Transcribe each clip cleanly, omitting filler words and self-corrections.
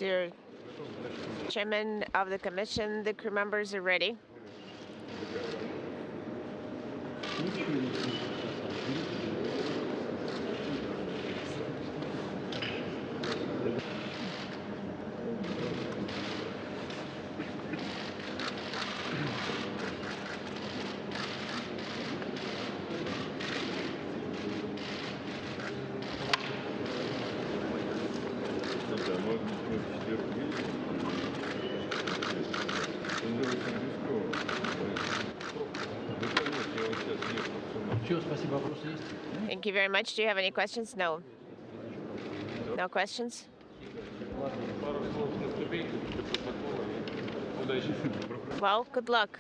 Dear Chairman of the Commission, the crew members are ready. Thank you very much. Do you have any questions? No. No questions? Well, good luck.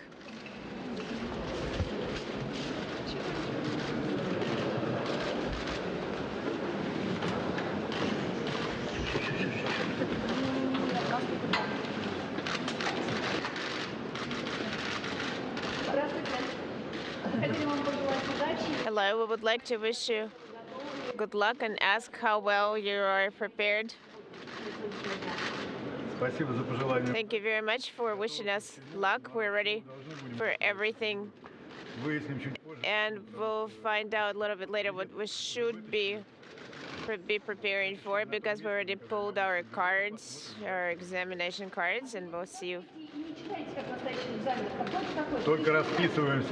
Hello, we would like to wish you good luck and ask how well you are prepared. Thank you very much for wishing us luck. We're ready for everything. And we'll find out a little bit later what we should be preparing for, because we already pulled our cards, our examination cards, and we'll see you.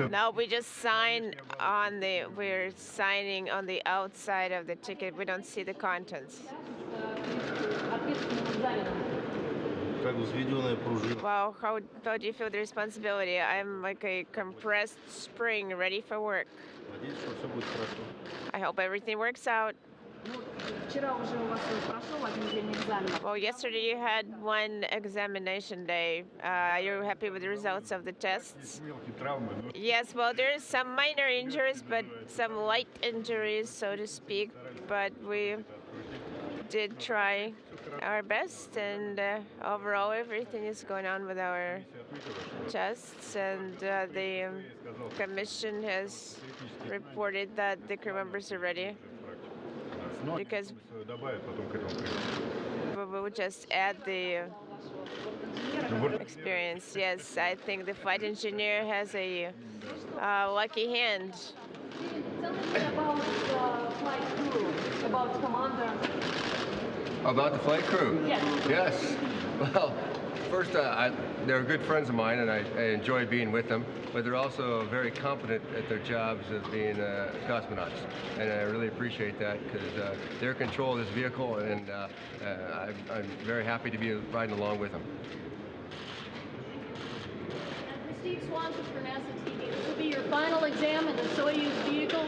Now we just sign on we're signing on the outside of the ticket. We don't see the contents. Wow, how do you feel the responsibility? I'm like a compressed spring ready for work. I hope everything works out. Well, yesterday you had one examination day. Are you happy with the results of the tests? Yes, well, there's some minor injuries, but some light injuries, so to speak. But we did try our best, and overall everything is going on with our tests, and the commission has reported that the crew members are ready, because we will just add the experience. Yes, I think the flight engineer has a lucky hand. Tell me about the flight crew, about commander. About the flight crew? Yes. Yes. Well, first, they're good friends of mine, and I enjoy being with them. But they're also very competent at their jobs of being cosmonauts, and I really appreciate that, because they're in control of this vehicle, and I'm very happy to be riding along with them. And for Steve Swanson for NASA TV, this will be your final exam in the Soyuz vehicle.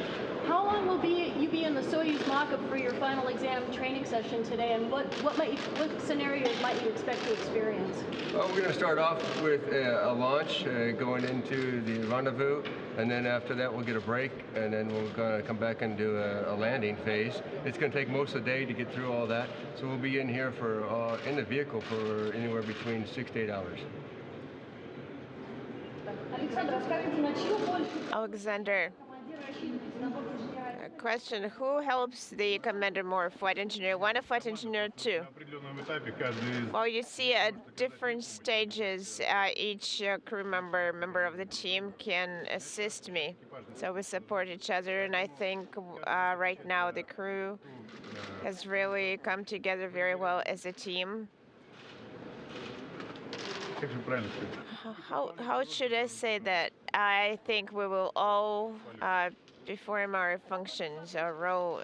How long will you be in the Soyuz mock-up for your final exam training session today, and what scenarios might you expect to experience? Well, we're going to start off with a launch going into the rendezvous, and then after that we'll get a break, and then we're going to come back and do a landing phase. It's going to take most of the day to get through all that, so we'll be in here for in the vehicle for anywhere between 6 to 8 hours. Alexander, a question: who helps the commander more, flight engineer 1 or flight engineer 2? Well, you see, at different stages, each crew member of the team can assist me, so we support each other. And I think right now the crew has really come together very well as a team. How should I say that? I think we will all perform our functions, our role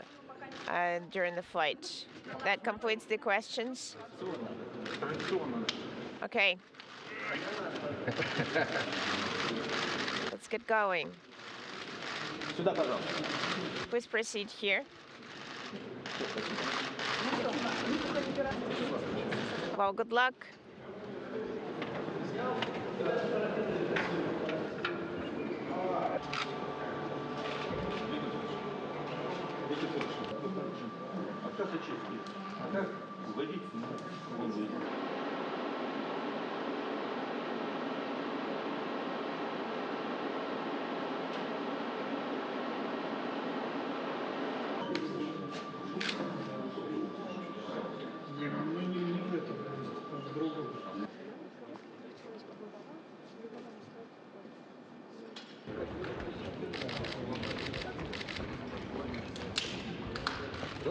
during the flight. That completes the questions. Okay. Let's get going. Please proceed here. Well, good luck.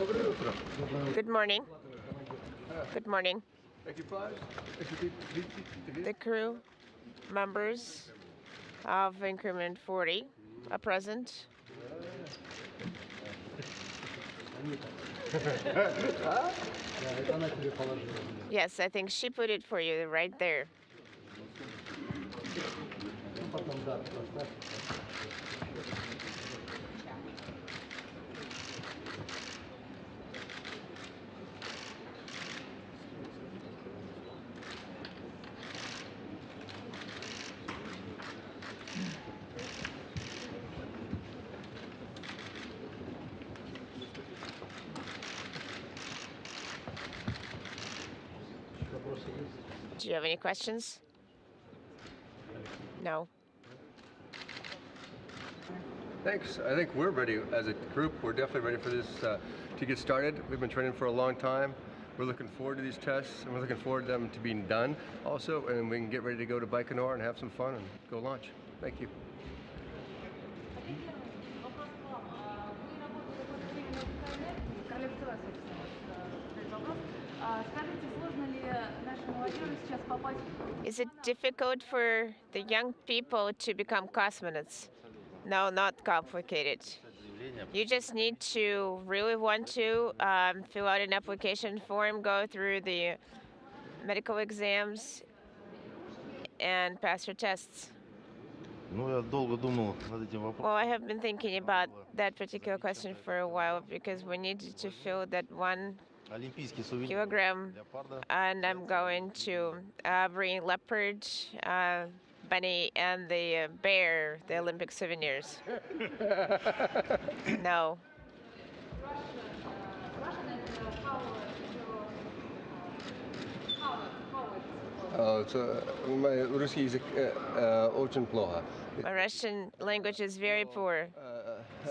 Good morning. Good morning. The crew members of Increment 40 are present. Yes, I think she put it for you right there. Do you have any questions? No. Thanks. I think we're ready as a group. We're definitely ready for this to get started. We've been training for a long time. We're looking forward to these tests, and we're looking forward to them to being done also, and we can get ready to go to Baikonur and have some fun and go launch. Thank you. Is it difficult for the young people to become cosmonauts? No, not complicated. You just need to really want to fill out an application form, go through the medical exams, and pass your tests. Well, I have been thinking about that particular question for a while because we needed to fill that 1 kilogram, and I'm going to bring leopard, bunny, and the bear, the Olympic souvenirs. No. Мой русский язык очень плохо. My Russian language is very poor.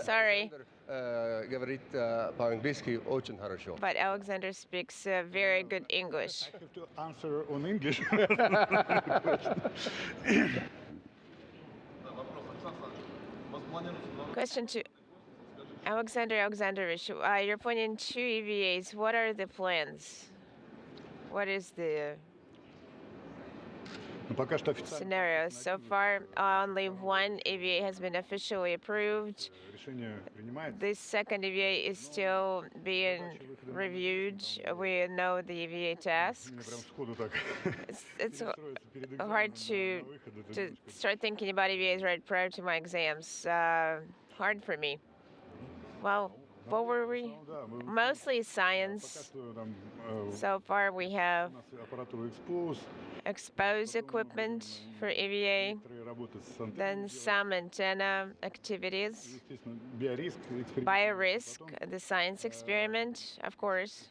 Sorry. Говорит по-английски очень хорошо. But Alexander speaks very good English. I have to answer on English. Question to Alexander Alexandrovich. You're pointing 2 EVAs. What are the plans? What is the scenario? So far, only 1 EVA has been officially approved. The second EVA is still being reviewed. We know the EVA tasks. It's hard to start thinking about EVAs right prior to my exams. Hard for me. Well, what were we? Mostly science. So far, we have exposed equipment for EVA, then some antenna activities, biorisk, the science experiment, of course,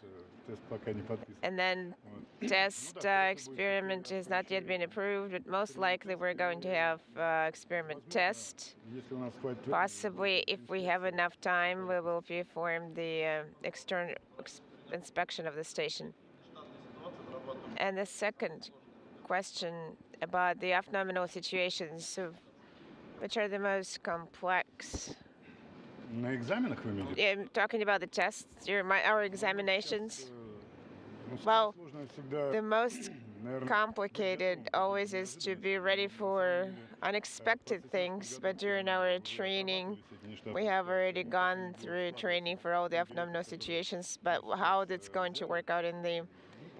and then test experiment has not yet been approved, but most likely we're going to have experiment test. Possibly, if we have enough time, we will perform the external inspection of the station. And the second question about the off-nominal situations, so which are the most complex? I'm talking about the tests, our examinations. Well, the most complicated always is to be ready for unexpected things, but during our training, we have already gone through training for all the off-nominal situations, but how that's going to work out in the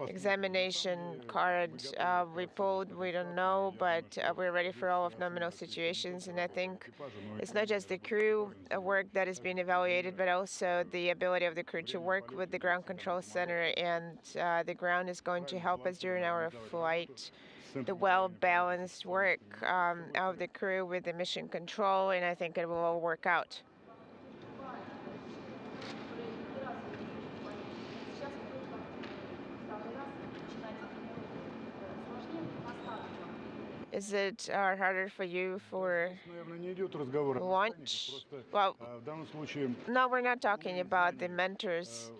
examination card we pulled, we don't know, but we're ready for all of nominal situations. And I think it's not just the crew work that is being evaluated, but also the ability of the crew to work with the ground control center, and the ground is going to help us during our flight. The well-balanced work of the crew with the mission control, and I think it will all work out. Is it harder for you for launch? Well, no, we're not talking about the mentors.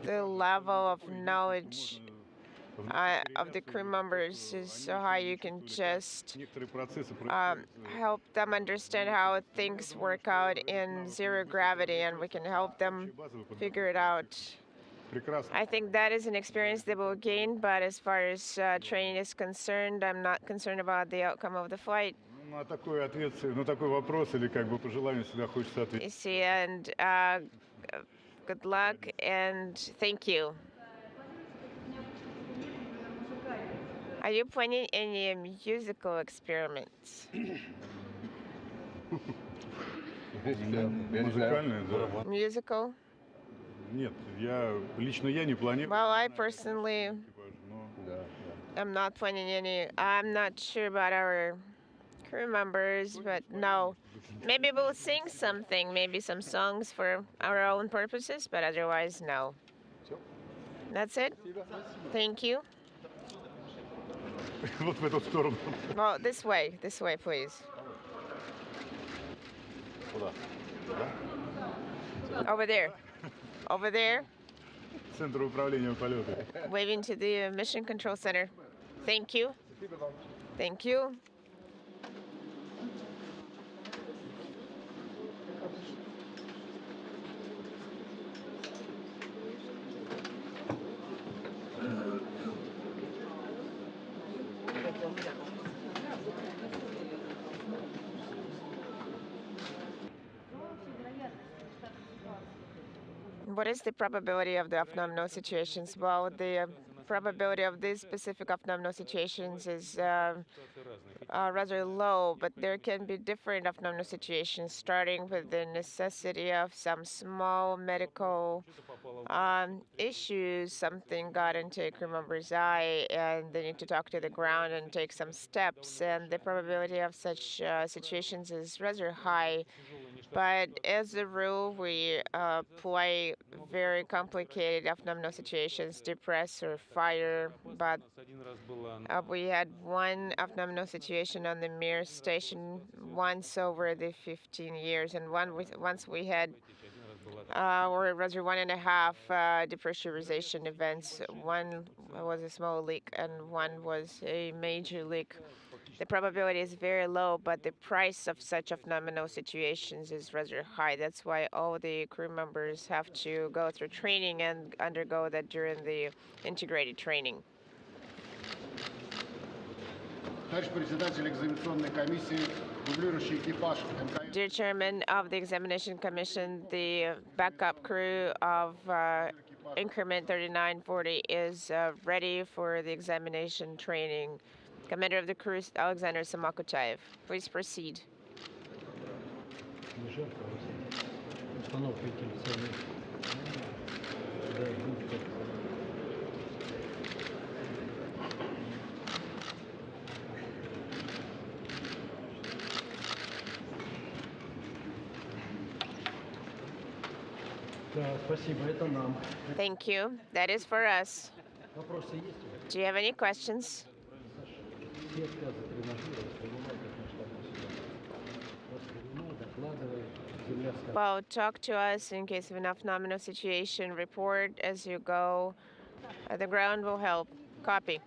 The level of knowledge of the crew members is so high, you can just некоторые процессы происходят help them understand how things work out in zero gravity, and we can help them figure it out. прекрасно. I think that is an experience they will gain, but as far as training is concerned, I'm not concerned about the outcome of the flight. Ну, на такой ответ, на такой вопрос или как бы по желанию всегда хочется You ответить. see, and good luck and thank you. Are you planning any musical experiments? Музыкальное, да. Musical? Нет, лично я не планирую. Well, I personally Но am not planning any. I'm not sure about our crew members, but no. Maybe we'll sing something, maybe some songs for our own purposes, but otherwise, no. That's it? Thank you. вот в эту сторону. Well, this way, please. Куда? Over there. Over there, Центр управления полетами. waving to the Mission Control Center. Thank you. Thank you. What is the probability of the abnormal situations? Well, the probability of these specific abnormal situations is rather low, but there can be different abnormal situations, starting with the necessity of some small medical issues. Something got into a crew member's eye, and they need to talk to the ground and take some steps, and the probability of such situations is rather high. But as a rule, we play very complicated abnormal situations, depress or fire. But we had one abnormal situation on the Mir station once over the 15 years, and once we had, or rather 1.5 depressurization events. One was a small leak, and one was a major leak. The probability is very low, but the price of such abnormal situations is rather high. That's why all the crew members have to go through training and undergo that during the integrated training. Dear Chairman of the Examination Commission, the backup crew of increment 3940 is ready for the examination training. Commander of the crew, Alexander Samakutayev. Please proceed. Thank you. That is for us. Do you have any questions? Well, talk to us in case of an abnormal situation. Report as you go. The ground will help. Copy.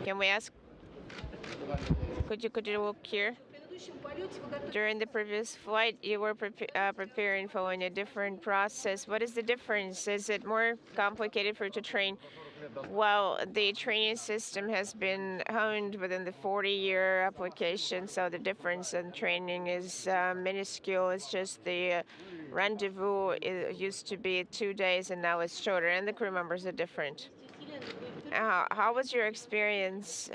Can we ask? Could you look here? During the previous flight, you were preparing for a different process. What is the difference? Is it more complicated for you to train? Well, the training system has been honed within the 40-year application, so the difference in training is minuscule. It's just the rendezvous used to be 2 days, and now it's shorter, and the crew members are different. How was your experience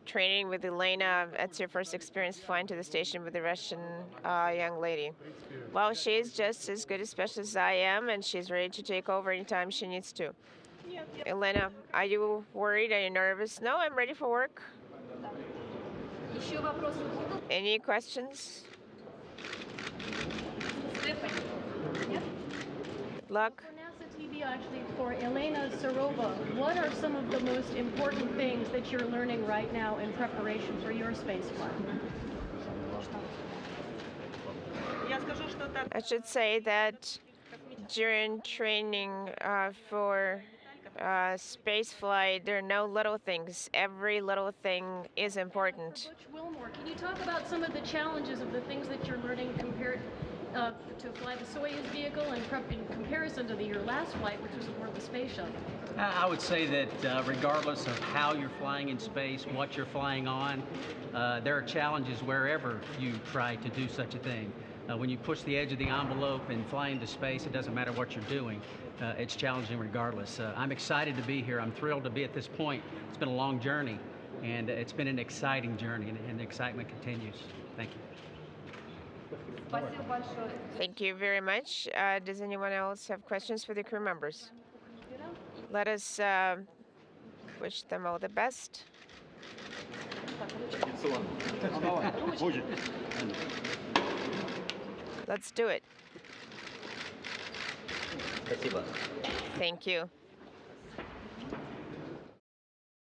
training with Elena? That's your first experience flying to the station with the Russian young lady. Well, she's just as good a specialist as I am, and she's ready to take over anytime she needs to. Elena, are you worried? Are you nervous? No, I'm ready for work. Any questions? Good luck. Actually, for Elena Serova, what are some of the most important things that you're learning right now in preparation for your spaceflight? I should say that During training for space flight, there are no little things. Every little thing is important. Butch Wilmore, can you talk about some of the challenges of the things that you're learning compared to fly the Soyuz vehicle and in comparison to your last flight, which was aboard the space shuttle? I would say that regardless of how you're flying in space, what you're flying on, there are challenges wherever you try to do such a thing. When you push the edge of the envelope and fly into space, it doesn't matter what you're doing. It's challenging regardless. I'm excited to be here. I'm thrilled to be at this point. It's been a long journey, and it's been an exciting journey, and the excitement continues. Thank you. Thank you very much. Does anyone else have questions for the crew members? Let us wish them all the best. Let's do it. Thank you.